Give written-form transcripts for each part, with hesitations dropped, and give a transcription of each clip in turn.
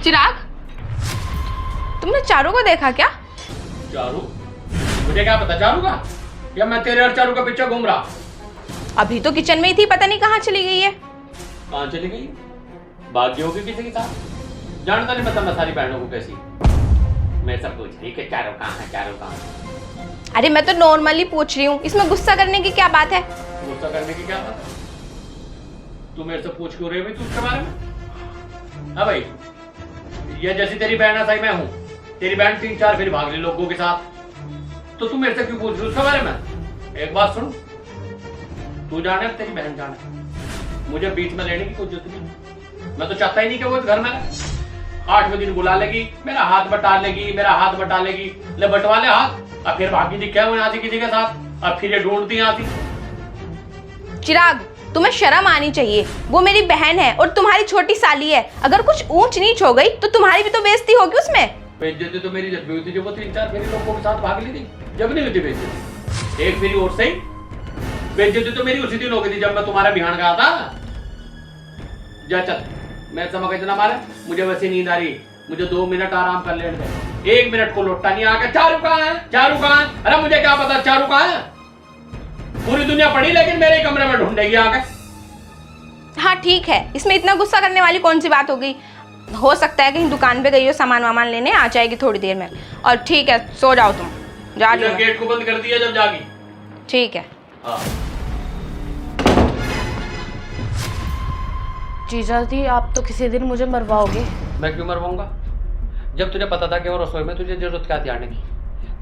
चिराग, तुमने चारू को देखा क्या? चारू? मुझे क्या पता चारू का? या मैं तेरे और चारू का पीछे घूम रहा? अभी तो किचन में ही थी, पता नहीं कहाँ चली गई है। कहाँ चली गई? भाग्य होगी किसी के साथ। जानता नहीं पता मैं सारी बहनों को कैसी। मैं सब पूछ रही कि चारू कहाँ है, चारू कहाँ है। अरे मैं तो नॉर्मली पूछ रही हूँ, इसमें गुस्सा करने की क्या बात है? गुस्सा करने की क्या बात है? तू मेरे से पूछ क्यों रही हुई तू उसके बारे में? हाँ भाई, ये जैसी तेरी बहन है सही मैं हूँ। तेरी बहन 3-4 फिर भाग ली लोगों के साथ, तो तू मेरे से क्यों पूछ रही उसके बारे में? एक बात सुन, तू जाने तेरी बहन जाने, मुझे बीच में लेने की कोई जरूरत नहीं। मैं तो चाहता ही नहीं कि वो इस घर में रहे। 8वें दिन बुला लेगी, मेरा हाथ बटा लेगी, मेरा हाथ बटा लेगी, ले बटवा ले हाथ, और फिर भागी दिखे वो यहाँ से किसी के साथ, और फिर ये ढूंढती यहाँ थी। चिराग, तुम्हें शर्म आनी चाहिए। वो मेरी बहन है और तुम्हारी छोटी साली है। अगर कुछ ऊंच नीच हो गई तो तुम्हारी भी तो बेइज्जती होगी उसमें। बेइज्जती तो मेरी जब भी हुई थी, जब वो 3-4 फेरी लोगों के साथ भाग ली थी, जब नहीं हुई थी बेइज्जती। एक फेरी और सही, बेइज्जती तो मेरी उसी दिन हो गई थी जब मैं तुम्हारे बिहान गया था। जा चल, मैं समझ इतना मारे, मुझे वैसे नींद आ रही, मुझे 2 मिनट आराम कर लेने दे। 1 मिनट को लौटता नहीं आके चारू कहाँ है, चारू कहाँ है? अरे मुझे क्या पता चारू कहाँ है? पूरी दुनिया पड़ी लेकिन मेरे कमरे में ढूंढेगी आके। हाँ ठीक है, इसमें इतना गुस्सा करने वाली कौन सी बात हो गई? हो सकता है कहीं दुकान पे गई हो सामान वामान लेने, आ जाएगी थोड़ी देर में। और ठीक है, सो जाओ तुम। जा रही हूँ। गेट को बंद कर दिया जब जागी। ठीक है। हाँ। जीजा जी, आप तो किसी दिन मुझे मरवाओगे। मैं क्यों मरवाऊंगा? जब तुझे पता था कि वो रसोई में, तुझे जरूरत क्या थी आने की?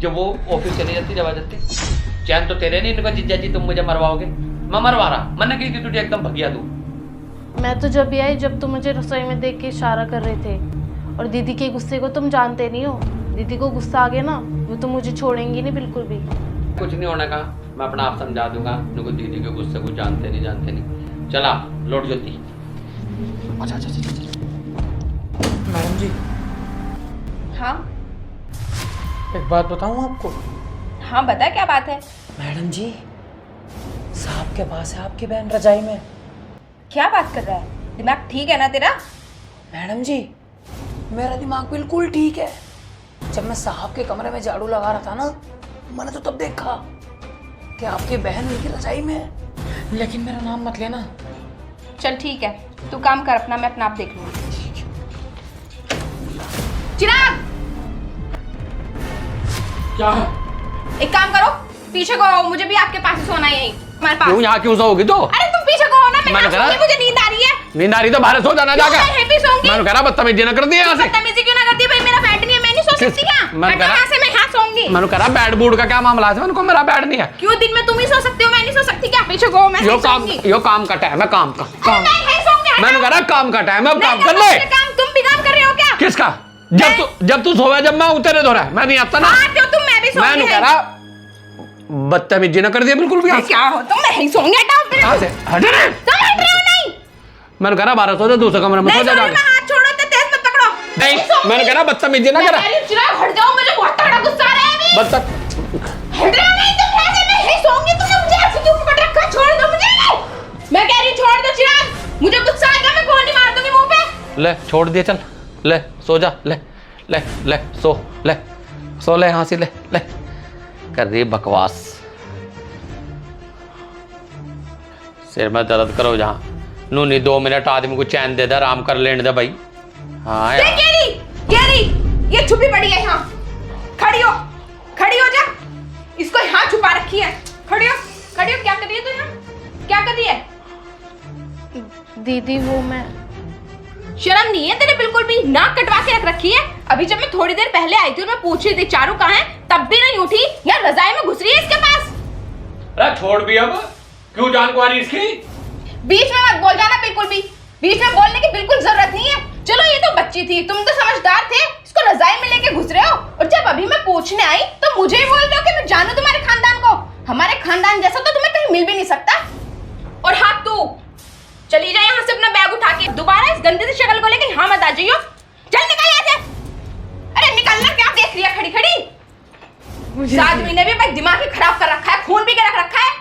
जब वो ऑफिस चली जाती जबरदस्ती, चैन तो तेरे नहीं, इनका जीजा जी तुम मुझे मरवाओगे। मैं मरवा रहा, मैंने की कि तुझे एकदम भगिया दूं। मैं तो जब भी आई जब तुम मुझे रसोई में देख के इशारा कर रहे थे। और दीदी के गुस्से को तुम जानते नहीं हो। दीदी को गुस्सा आ गया ना, वो तो मुझे छोड़ेंगी नहीं बिल्कुल भी। कुछ नहीं होने का, मैं अपना आप समझा दूंगा। उनको दीदी के गुस्से को जानते नहीं। चला लौट जल्दी। अच्छा। मैडम जी, हाँ एक बात बताऊं आपको? हाँ, बता क्या बात है? मैडम जी, साहब के पास है आपकी बहन रजाई में। क्या बात कर रहा है? दिमाग ठीक है ना तेरा? मैडम जी, मेरा दिमाग बिल्कुल ठीक है। जब मैं साहब के कमरे में झाड़ू लगा रहा था ना, मैंने तो तब देखा कि आपकी बहन उनकी रजाई में है। लेकिन मेरा नाम मत लेना। चल ठीक है, तू काम कर अपना, मैं अपना आप देख लूंगी। चिराग, क्या है? एक काम करो, पीछे को आओ, मुझे भी आपके पास ही सोना है यहीं हमारे पास। क्यों यहाँ क्यों सोओगी तो? अरे तुम पीछे को आओ ना, मैं यहाँ सोऊंगी, मुझे नींद आ रही है। नींद आ रही तो बाहर सो जाना जाकर। मैं यहीं पे सोऊंगी। मैंने कहा बदतमीजी न कर दी यहाँ से। बदतमीजी क्यों ना करती भाई? मेरा बेड नहीं है, मैं नहीं सो सकती क्या? मैंने कहा यहाँ से मैं यहाँ सोऊंगी। मैंने कहा बेड बूड का क्या मामला है? मैंने कहा मेरा बेड नहीं है। क्यों दिन में तुम ही सो सकते हो, मैं नहीं सो सकती क्या? पीछे को, मैं यो काम का टाइम है, काम का काम। मैं यहीं सोऊंगी। मैंने कहा काम का टाइम है, अब काम कर ले। तुम भी काम कर रहे हो क्या? किसका? जब तू सोया, जब मैं उतरे धो रहा है, मैं नहीं आता ना। हाँ, तुम, मैं भी सोऊंगी। मैंने कहा बदतमीजी न कर दिया बिल्कुल भी। क्या हो तुम? मैं यहीं सोऊंगी। हटाओ फिर। कहाँ से? हट रे। तुम हट रहे हो नहीं? मैंने कहा 12 सो जा, दूसरे कमरे में सो जा जाके। हाथ छोड़ो तो तेज मत पकड़ो। नहीं, मैंने कहा बदतमीजी ना करा। चिराग हट जाओ, मुझे बहुत तगड़ा गुस्सा आ रहा है अभी। हट रहे हो नहीं? तुम कैसे? मैं यहीं सोऊंगी, तुमने मुझे ऐसे क्यों पकड़ रखा? छोड़ दो मुझे। मैं कह रही छोड़ दो चिराग, मुझे गुस्सा आएगा, मैं गोली मार दूंगी मुंह पे। ले छोड़ दिया, चल ले सो जा, ले सो ले यहाँ से, ले कर रही बकवास। सिर में दर्द करो जहाँ नूनी, 2 मिनट आदमी को चैन दे दे, आराम कर लेने दे भाई। हाँ यार। केरी, ये छुपी पड़ी है यहाँ। खड़ी हो जा। इसको यहाँ छुपा रखी है। खड़ी हो। क्या कर रही है तू यहाँ? क्या कर रही है? दीदी वो मैं। शर्म नहीं है तेरे बिल्कुल भी? नाक कटवा के रख रखी है। अभी जब मैं थोड़ी देर पहले आई थी और मैं पूछ रही थी चारू कहाँ है, तब भी नहीं उठी। यार रजाई में घुस रही है इसके पास। अरे छोड़ भी, अब क्यों जान को आ रही इसकी? बीच में मत बोल जाना बिल्कुल भी। बीच में बोलने की बिल्कुल जरूरत नहीं है। चलो ये तो बच्ची थी, तुम तो समझदार थे, इसको रजाई में लेके घुस रहे हो। और जब अभी मैं पूछने आई तो मुझे ही बोल रहे हो कि मैं जानू तुम्हारे खानदान को। हमारे खानदान जैसा तो तुम्हें कहीं मिल भी नहीं सकता। और हाँ, तू चली जाए यहाँ से अपना बैग उठा के। दोबारा इस गंदी सी शक्ल को लेके यहाँ मत आ जाइयो। चल निकल यहाँ से। अरे निकलना, क्या देख रही है खड़ी खड़ी? आदमी ने भी भाई दिमाग ही खराब कर रखा है, खून भी के रख रखा है।